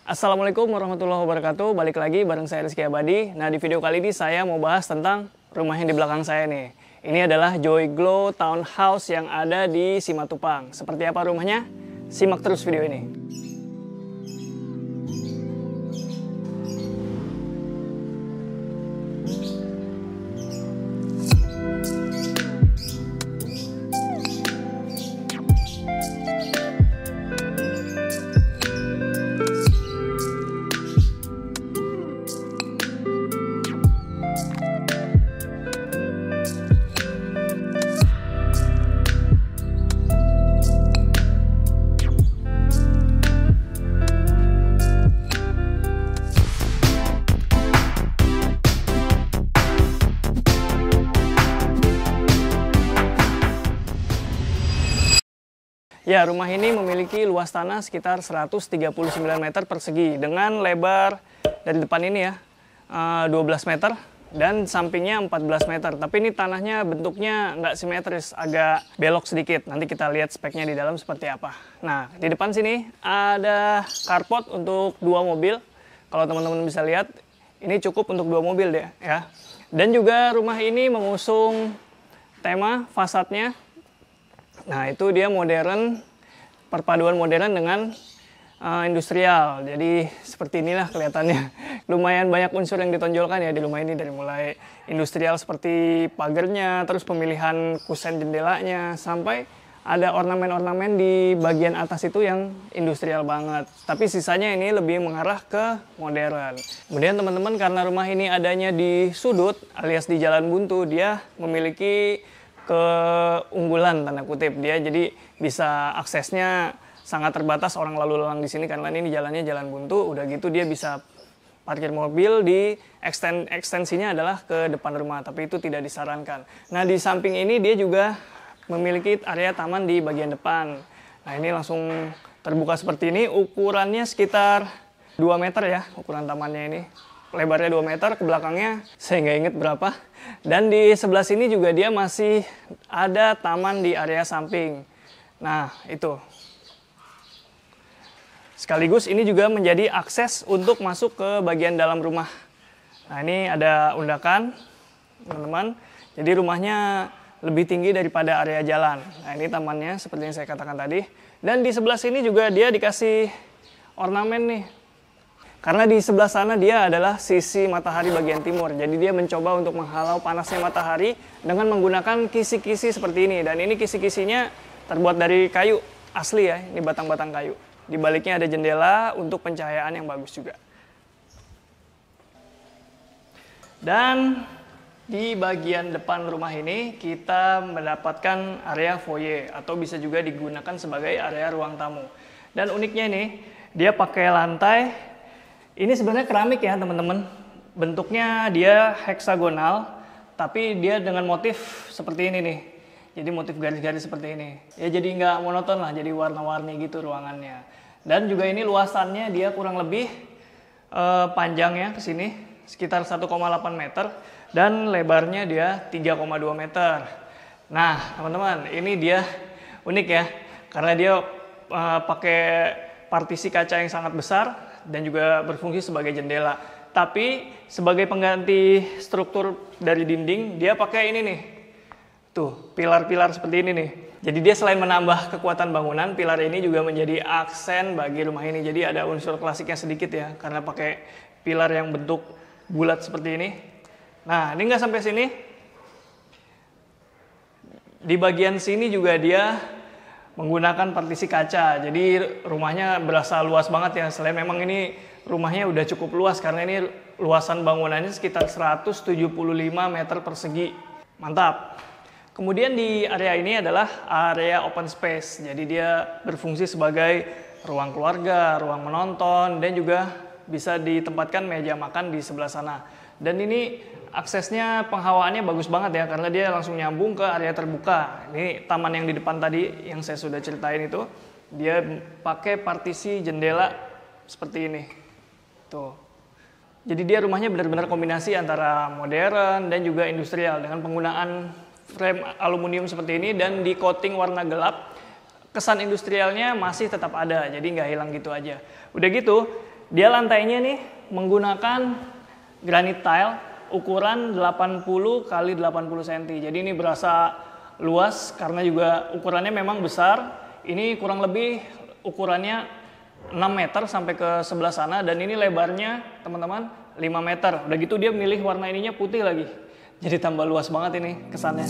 Assalamualaikum warahmatullahi wabarakatuh. Balik lagi bareng saya Rizky Abadi. Nah, di video kali ini saya mau bahas tentang rumah yang di belakang saya nih. Ini adalah Joyglow Townhouse yang ada di Simatupang. Seperti apa rumahnya? Simak terus video ini. Ya, rumah ini memiliki luas tanah sekitar 139 meter persegi dengan lebar dari depan ini ya 12 meter dan sampingnya 14 meter. Tapi ini tanahnya bentuknya nggak simetris, agak belok sedikit. Nanti kita lihat speknya di dalam seperti apa. Nah, di depan sini ada carport untuk 2 mobil. Kalau teman-teman bisa lihat, ini cukup untuk 2 mobil deh ya. Dan juga rumah ini mengusung tema fasadnya. Nah, itu dia modern, perpaduan modern dengan industrial. Jadi seperti inilah kelihatannya. Lumayan banyak unsur yang ditonjolkan ya di rumah ini, dari mulai industrial seperti pagarnya, terus pemilihan kusen jendelanya, sampai ada ornamen-ornamen di bagian atas itu yang industrial banget. Tapi sisanya ini lebih mengarah ke modern. Kemudian teman-teman, karena rumah ini adanya di sudut alias di jalan buntu, dia memiliki keunggulan tanda kutip. Dia jadi bisa aksesnya sangat terbatas orang lalu lalang di sini karena ini jalannya jalan buntu. Udah gitu dia bisa parkir mobil di ekstensinya adalah ke depan rumah, tapi itu tidak disarankan. Nah, di samping ini dia juga memiliki area taman di bagian depan. Nah, ini langsung terbuka seperti ini. Ukurannya sekitar 2 meter ya ukuran tamannya ini. Lebarnya 2 meter, ke belakangnya saya nggak inget berapa. Dan di sebelah sini juga dia masih ada taman di area samping. Nah, itu. Sekaligus ini juga menjadi akses untuk masuk ke bagian dalam rumah. Nah, ini ada undakan, teman-teman. Jadi rumahnya lebih tinggi daripada area jalan. Nah, ini tamannya seperti yang saya katakan tadi. Dan di sebelah sini juga dia dikasih ornamen nih. Karena di sebelah sana dia adalah sisi matahari bagian timur. Jadi dia mencoba untuk menghalau panasnya matahari dengan menggunakan kisi-kisi seperti ini. Dan ini kisi-kisinya terbuat dari kayu asli ya. Ini batang-batang kayu. Di baliknya ada jendela untuk pencahayaan yang bagus juga. Dan di bagian depan rumah ini kita mendapatkan area foyer atau bisa juga digunakan sebagai area ruang tamu. Dan uniknya ini, dia pakai lantai. Ini sebenarnya keramik ya teman-teman. Bentuknya dia heksagonal, tapi dia dengan motif seperti ini nih. Jadi motif garis-garis seperti ini. Ya jadi nggak monoton lah, jadi warna-warni gitu ruangannya. Dan juga ini luasannya dia kurang lebih panjangnya ke sini sekitar 1,8 meter dan lebarnya dia 3,2 meter. Nah teman-teman, ini dia unik ya, karena dia pakai partisi kaca yang sangat besar dan juga berfungsi sebagai jendela. Tapi sebagai pengganti struktur dari dinding, dia pakai ini nih. Tuh, pilar-pilar seperti ini nih. Jadi dia selain menambah kekuatan bangunan, pilar ini juga menjadi aksen bagi rumah ini. Jadi ada unsur klasiknya sedikit ya, karena pakai pilar yang bentuk bulat seperti ini. Nah, ini nggak sampai sini. Di bagian sini juga dia menggunakan partisi kaca, jadi rumahnya berasa luas banget ya. Selain memang ini rumahnya udah cukup luas karena ini luasan bangunannya sekitar 175 meter persegi. Mantap. Kemudian di area ini adalah area open space, jadi dia berfungsi sebagai ruang keluarga, ruang menonton, dan juga bisa ditempatkan meja makan di sebelah sana. Dan ini aksesnya, penghawaannya bagus banget ya, karena dia langsung nyambung ke area terbuka. Ini taman yang di depan tadi yang saya sudah ceritain itu, dia pakai partisi jendela seperti ini. Tuh. Jadi dia rumahnya benar-benar kombinasi antara modern dan juga industrial dengan penggunaan frame aluminium seperti ini dan di coating warna gelap. Kesan industrialnya masih tetap ada, jadi nggak hilang gitu aja. Udah gitu, Dia lantainya nih menggunakan granit tile ukuran 80 kali 80 cm. Jadi ini berasa luas karena juga ukurannya memang besar. Ini kurang lebih ukurannya 6 meter sampai ke sebelah sana, dan ini lebarnya teman-teman 5 meter. Udah gitu dia milih warna ininya putih lagi. Jadi tambah luas banget ini kesannya.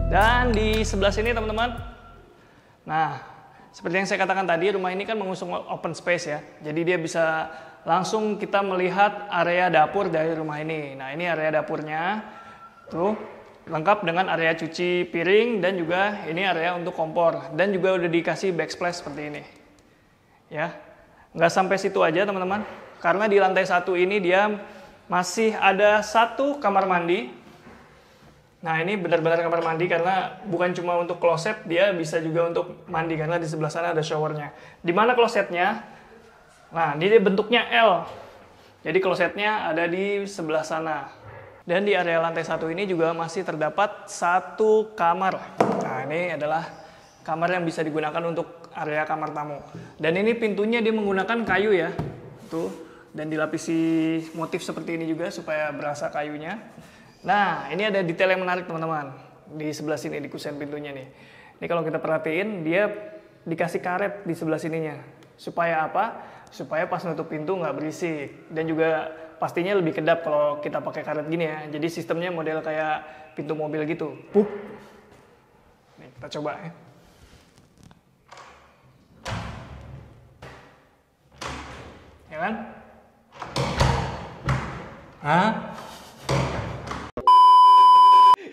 Dan di sebelah sini teman-teman, nah seperti yang saya katakan tadi, rumah ini kan mengusung open space ya. Jadi dia bisa langsung kita melihat area dapur dari rumah ini. Nah ini area dapurnya, tuh lengkap dengan area cuci piring dan juga ini area untuk kompor. Dan juga udah dikasih backsplash seperti ini. Ya, nggak sampai situ aja teman-teman. Karena di lantai 1 ini dia masih ada 1 kamar mandi. Nah ini benar-benar kamar mandi karena bukan cuma untuk kloset, dia bisa juga untuk mandi karena di sebelah sana ada showernya. Di mana klosetnya? Nah ini dia bentuknya L. Jadi klosetnya ada di sebelah sana. Dan di area lantai 1 ini juga masih terdapat 1 kamar. Nah ini adalah kamar yang bisa digunakan untuk area kamar tamu. Dan ini pintunya dia menggunakan kayu ya. Tuh. Dan dilapisi motif seperti ini juga supaya berasa kayunya. Nah, ini ada detail yang menarik teman-teman. Di sebelah sini, di kusen pintunya nih. Ini kalau kita perhatiin, dia dikasih karet di sebelah sininya. Supaya apa? Supaya pas nutup pintu nggak berisik. Dan juga pastinya lebih kedap kalau kita pakai karet gini ya. Jadi sistemnya model kayak pintu mobil gitu. Pup. Nih, kita coba ya. Ya kan? Hah?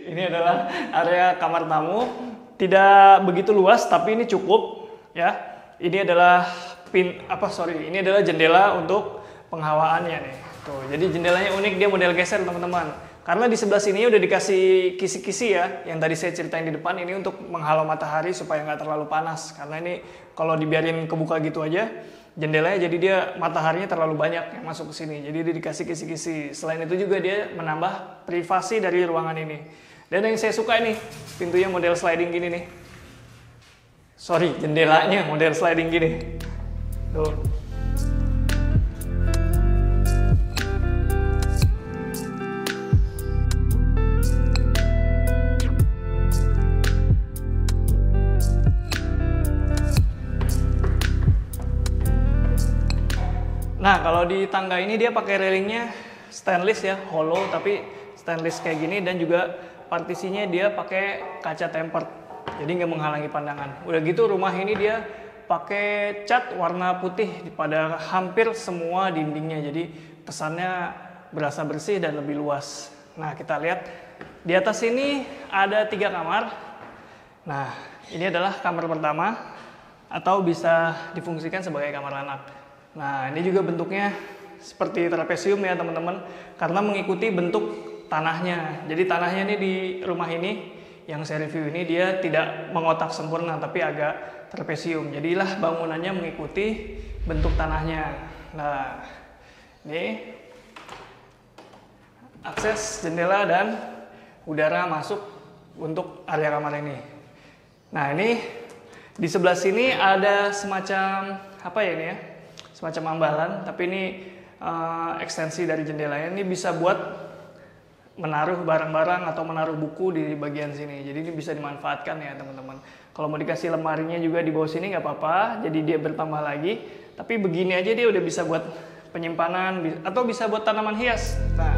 Ini adalah area kamar tamu, tidak begitu luas tapi ini cukup ya. Ini adalah ini adalah jendela untuk penghawaannya nih. Tuh, jadi jendelanya unik, dia model geser teman-teman. Karena di sebelah sini udah dikasih kisi-kisi ya, yang tadi saya ceritain di depan, ini untuk menghalau matahari supaya nggak terlalu panas. Karena ini kalau dibiarin kebuka gitu aja, jendelanya jadi dia mataharinya terlalu banyak yang masuk ke sini. Jadi dia dikasih kisi-kisi. Selain itu juga dia menambah privasi dari ruangan ini. Dan yang saya suka nih, pintunya model sliding gini nih. Sorry, jendelanya model sliding gini. Tuh. Nah, kalau di tangga ini dia pakai railingnya stainless ya, hollow tapi stainless kayak gini, dan juga partisinya dia pakai kaca tempered, jadi nggak menghalangi pandangan. Udah gitu rumah ini dia pakai cat warna putih pada hampir semua dindingnya, jadi kesannya berasa bersih dan lebih luas. Nah kita lihat di atas ini ada 3 kamar. Nah ini adalah kamar pertama atau bisa difungsikan sebagai kamar anak. Nah ini juga bentuknya seperti trapesium ya teman-teman, karena mengikuti bentuk tanahnya. Jadi tanahnya ini di rumah ini yang saya review ini dia tidak mengotak sempurna tapi agak trapesium. Jadilah bangunannya mengikuti bentuk tanahnya. Nah, ini akses jendela dan udara masuk untuk area kamar ini. Nah, ini di sebelah sini ada semacam apa ya ini ya? Semacam ambalan, tapi ini ekstensi dari jendelanya. Ini bisa buat menaruh barang-barang atau menaruh buku di bagian sini. Jadi ini bisa dimanfaatkan ya teman-teman. Kalau mau dikasih lemarinya juga di bawah sini nggak apa-apa. Jadi dia bertambah lagi. Tapi begini aja dia udah bisa buat penyimpanan atau bisa buat tanaman hias. Nah.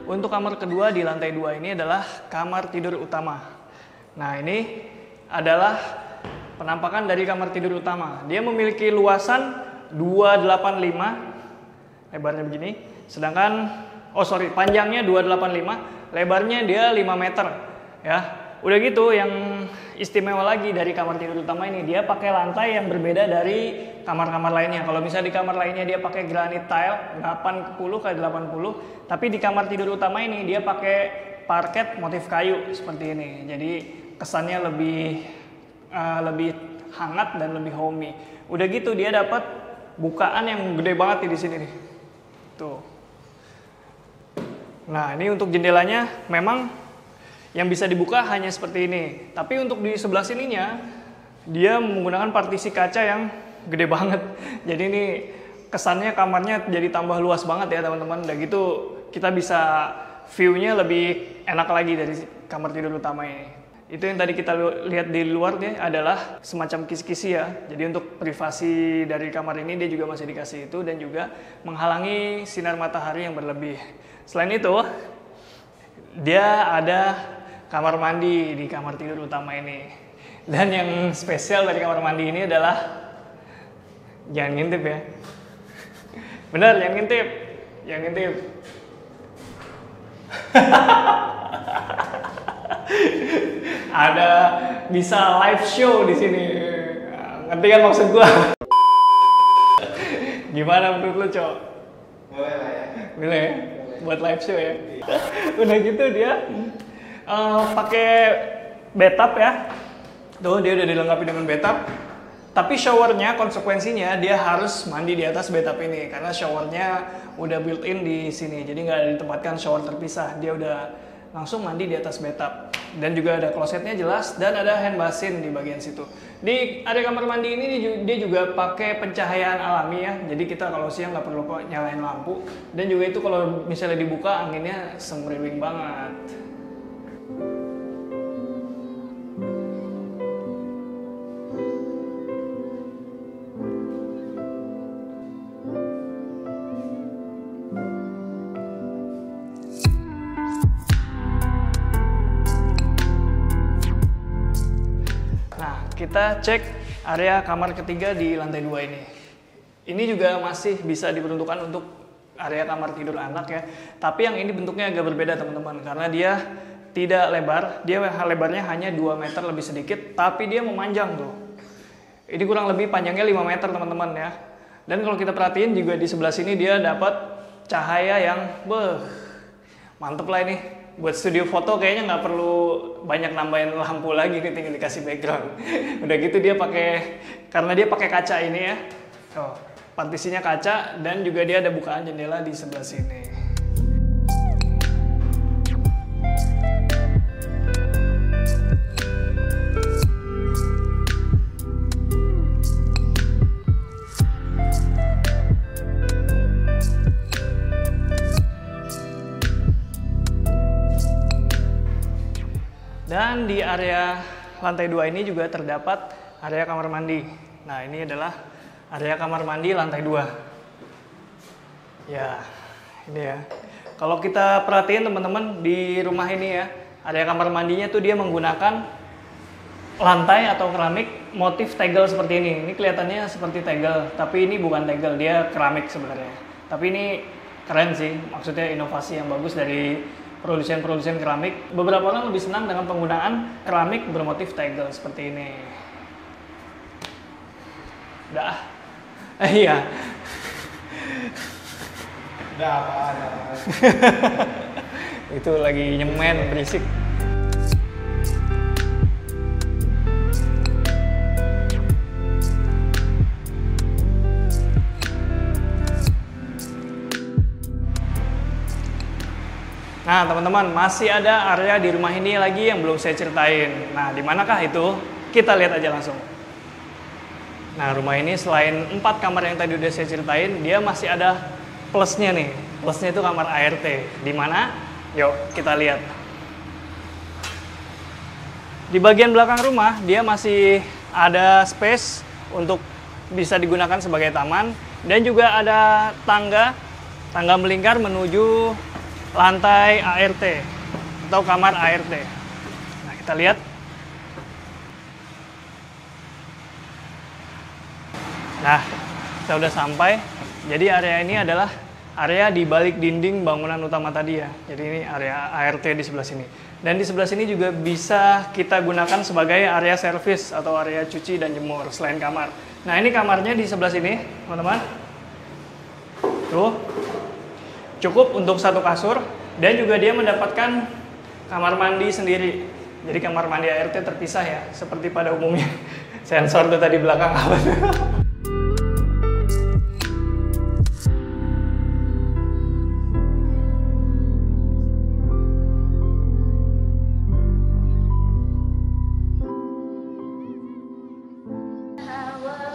Untuk kamar kedua di lantai 2 ini adalah kamar tidur utama. Nah ini adalah penampakan dari kamar tidur utama. Dia memiliki luasan 285, lebarnya begini. Sedangkan, panjangnya 285, lebarnya dia 5 meter. Ya, udah gitu yang istimewa lagi dari kamar tidur utama ini, dia pakai lantai yang berbeda dari kamar-kamar lainnya. Kalau misalnya di kamar lainnya dia pakai granit tile 80 kali 80, tapi di kamar tidur utama ini dia pakai parket motif kayu seperti ini. Jadi kesannya lebih hangat dan lebih homey. Udah gitu dia dapat bukaan yang gede banget nih di sini nih. Tuh. Nah, ini untuk jendelanya memang yang bisa dibuka hanya seperti ini. Tapi untuk di sebelah sininya, dia menggunakan partisi kaca yang gede banget. Jadi ini kesannya kamarnya jadi tambah luas banget ya teman-teman. Udah gitu kita bisa view-nya lebih enak lagi dari kamar tidur utama ini. Itu yang tadi kita lihat di luar dia adalah semacam kisi-kisi ya. Jadi untuk privasi dari kamar ini dia juga masih dikasih itu dan juga menghalangi sinar matahari yang berlebih. Selain itu, dia ada kamar mandi di kamar tidur utama ini. Dan yang spesial dari kamar mandi ini adalah, jangan ngintip ya. Bener, jangan ngintip. Jangan ngintip. Ada bisa live show di sini. Ngerti kan maksud gua? Gimana menurut lu, Cok? Boleh lah ya. Boleh ya? Buat live show ya. Udah gitu dia pakai bathtub ya. Tuh dia udah dilengkapi dengan bathtub. Tapi showernya konsekuensinya dia harus mandi di atas bathtub ini karena showernya udah built-in di sini. Jadi nggak ada ditempatkan shower terpisah. Dia udah langsung mandi di atas bathtub. Dan juga ada klosetnya jelas dan ada hand basin di bagian situ. Di area kamar mandi ini dia juga pakai pencahayaan alami ya. Jadi kita kalau siang nggak perlu nyalain lampu. Dan juga itu kalau misalnya dibuka anginnya semriwing banget. Kita cek area kamar ketiga di lantai 2 ini. Ini juga masih bisa diperuntukkan untuk area kamar tidur anak ya. Tapi yang ini bentuknya agak berbeda teman-teman. Karena dia tidak lebar. Dia lebarnya hanya 2 meter lebih sedikit. Tapi dia memanjang tuh. Ini kurang lebih panjangnya 5 meter teman-teman ya. Dan kalau kita perhatiin juga di sebelah sini dia dapat cahaya yang mantep lah ini. Buat studio foto kayaknya nggak perlu banyak nambahin lampu lagi, tinggal dikasih background. Udah gitu dia karena dia pakai kaca ini ya. Oh, partisinya kaca dan juga dia ada bukaan jendela di sebelah sini. Dan di area lantai 2 ini juga terdapat area kamar mandi. Nah, ini adalah area kamar mandi lantai 2. Ya, ini ya. Kalau kita perhatiin teman-teman di rumah ini ya, area kamar mandinya tuh dia menggunakan lantai atau keramik motif tegel seperti ini. Ini kelihatannya seperti tegel, tapi ini bukan tegel, dia keramik sebenarnya. Tapi ini keren sih, maksudnya inovasi yang bagus dari produsen keramik. Beberapa orang lebih senang dengan penggunaan keramik bermotif tegel seperti ini. Udah. Iya. Udah apaan? Itu lagi nyemen berisik. Nah teman-teman, masih ada area di rumah ini lagi yang belum saya ceritain. Nah di manakah itu? Kita lihat aja langsung. Nah rumah ini selain 4 kamar yang tadi udah saya ceritain, dia masih ada plusnya nih. Plusnya itu kamar ART. Di mana? Yuk kita lihat. Di bagian belakang rumah dia masih ada space untuk bisa digunakan sebagai taman. Dan juga ada tangga melingkar menuju lantai ART atau kamar ART. Nah, kita lihat. Nah, kita udah sampai. Jadi area ini adalah area di balik dinding bangunan utama tadi ya. Jadi ini area ART di sebelah sini. Dan di sebelah sini juga bisa kita gunakan sebagai area servis atau area cuci dan jemur selain kamar. Nah ini kamarnya di sebelah sini teman-teman. Tuh, cukup untuk satu kasur dan juga dia mendapatkan kamar mandi sendiri. Jadi kamar mandi ART terpisah ya, seperti pada umumnya. Sensor tuh tadi belakang apa tuh?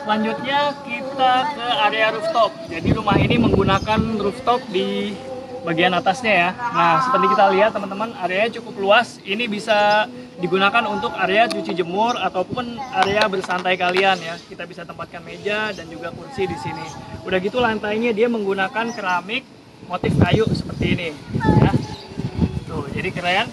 Selanjutnya kita ke area rooftop. Jadi rumah ini menggunakan rooftop di bagian atasnya ya. Nah, seperti kita lihat teman-teman, areanya cukup luas. Ini bisa digunakan untuk area cuci jemur ataupun area bersantai kalian ya. Kita bisa tempatkan meja dan juga kursi di sini. Udah gitu lantainya dia menggunakan keramik motif kayu seperti ini ya. Tuh, jadi keren.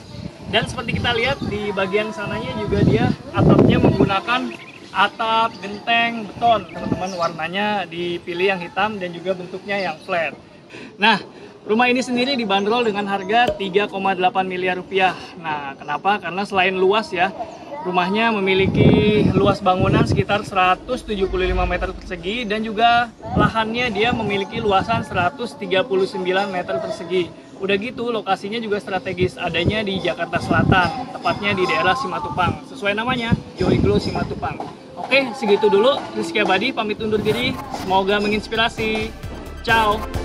Dan seperti kita lihat di bagian sananya juga dia atapnya menggunakan atap genteng beton. Teman-teman, warnanya dipilih yang hitam dan juga bentuknya yang flat. Nah, rumah ini sendiri dibanderol dengan harga 3,8 miliar rupiah. Nah, kenapa? Karena selain luas ya, rumahnya memiliki luas bangunan sekitar 175 meter persegi dan juga lahannya dia memiliki luasan 139 meter persegi. Udah gitu, lokasinya juga strategis, adanya di Jakarta Selatan, tepatnya di daerah Simatupang. Sesuai namanya, Joyglow Simatupang. Oke, segitu dulu. Rizky Abadi pamit undur diri. Semoga menginspirasi. Ciao!